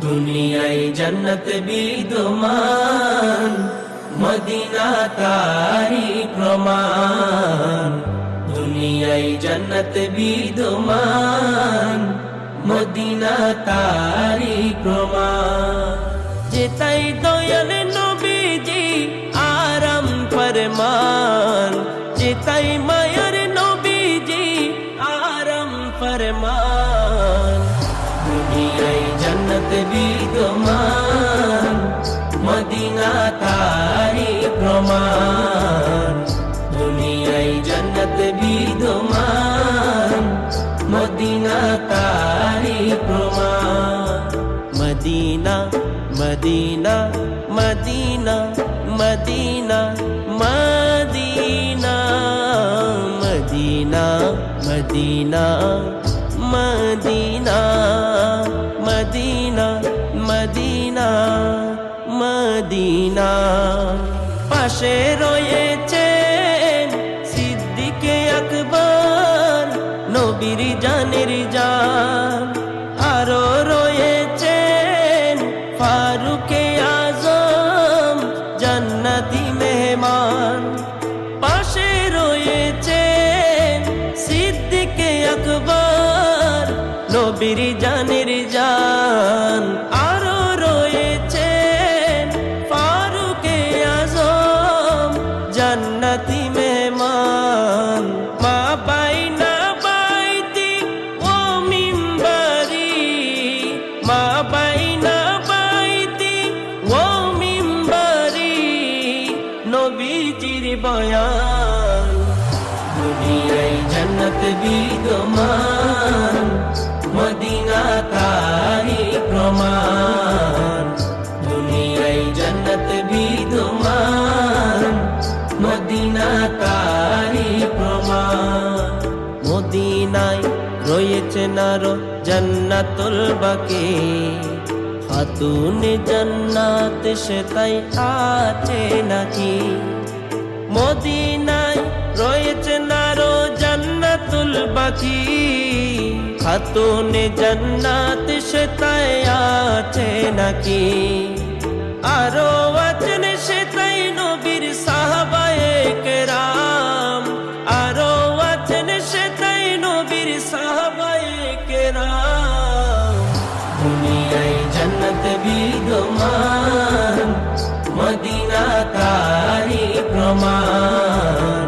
দুনিয়ায় জান্নাত বিদ্যমান, মদিনা তারি প্রমাণ। দুনিয়ায় জান্নাত বিদ্যমান, মদিনা তারি প্রমাণ। যেতাই দয়াল নবীজি আরাম ফরমান, যেতাই মায়ার নবীজি আরাম ফরমান। দুনিয়ায় জান্নাত বিদ্যমান, মদিনা তারি প্রমাণ। দুনিয়ায় জান্নাত বিদ্যমান, মদিনা তারি প্রমাণ। Medina Medina Medina Medina Medina Medina Medina Medina Medina Medina Medina. পাশে রয়েছেন সিদ্দিকে আকবর, নবীর জানের জান। আরো রয়েছেন ফারুকে আজম, জান্নাতি মেহমান। পাশে রয়েছেন সিদ্দিকে আকবর, নবীর জানের জান। আরো রয়েছেন ফারুকে আজম, জান্নাতি মেহমান। মা বাইনা বাইতি ও মিম্বারি, মা বাইনা বাইতি ও মিম্বারি, নবীজির বয়ান। দুনিয়ায় জান্নাত বিদ্যমান, মদিনা তারি প্রমাণ। দুনিয়ায় জান্নাত বিদ্যমান, মদিনা তারি প্রমাণ। মদিনায় রয়েছে আরো জান্নাতুল বাকি, খাতুন জান্নাত সে তাই আছে নাকি। মদিনায় রয়েছে আরো জান্নাতুল বাকি, খাতুন জান্নাত সে তাই আছে নাকি। আরো আছেন সে তাই নবীর সাহাবায়ে কেরাম, আরো আছেন সে তাই নবীর সাহাবায়ে কেরাম। দুনিয়ায় জান্নাত বিদ্যমান, মদিনা তারি প্রমাণ।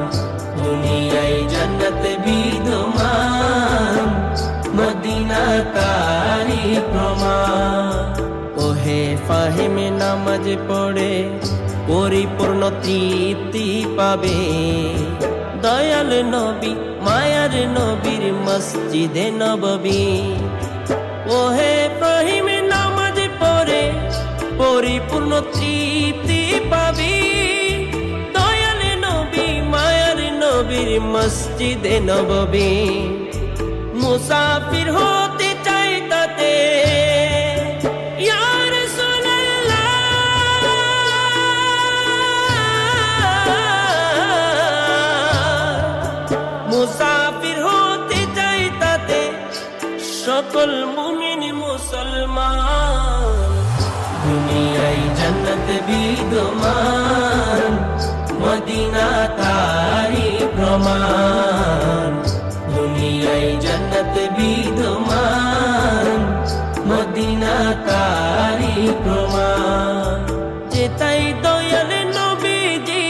দুনিয়ায় জান্নাত বিদ্যমান, মদিনা তারি প্রমাণ। ওহে ফাহিম নামাজ পড়ে পরিপূর্ণ তৃপ্তি পাবে, দয়াল নবী মায়ার নবীর মসজিদে নববী। ওহে ফাহিম নামাজ পড়ে পরিপূর্ণ তৃপ্তি পাবি, দয়াল নবী মায়ার নবীর মসজিদে নববী। মুসাফির হতে চাই তাতে ইয়া রাসূলুল্লাহ, মুসাফির হতে চাই তাতে সকল মুমিন মুসলমান। দুনিয়ায় জান্নাত বিদ্যমান, মদিনা তারি প্রমাণ। দুনিয়ায় জান্নাত বিদ্যমান, মদিনা তারি প্রমাণ। যেতাই দয়াল নবীজি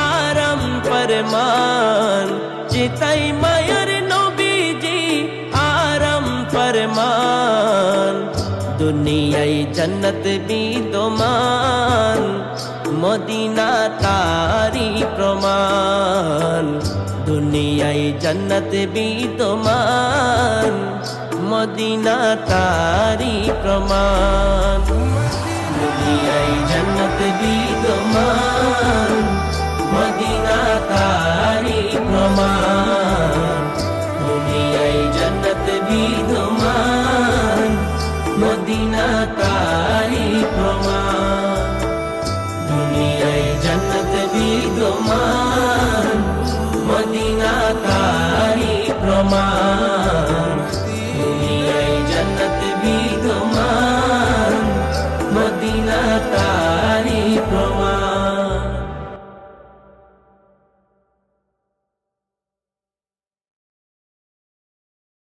আরাম ফরমান, যেতাই মায়ার নবীজি আরাম ফরমান। দুনিয়ায় জান্নাত বিদ্যমান, মদিনা তারি প্রমাণ। দুনিয়ায় জান্নাত বিদ্যমান, মদিনা তারি প্রমাণ। দুনিয়ায় জান্নাত বিদ্যমান, মদিনা তারি প্রমাণ। দুনিয়ায় জান্নাত বিদ্যমান, মদিনা তারি প্রমাণ। দুনিয়ায় জান্নাত বিদ্যমান, মদিনা তারি প্রমাণ। দুনিয়ায় জান্নাত বিদ্যমান, তার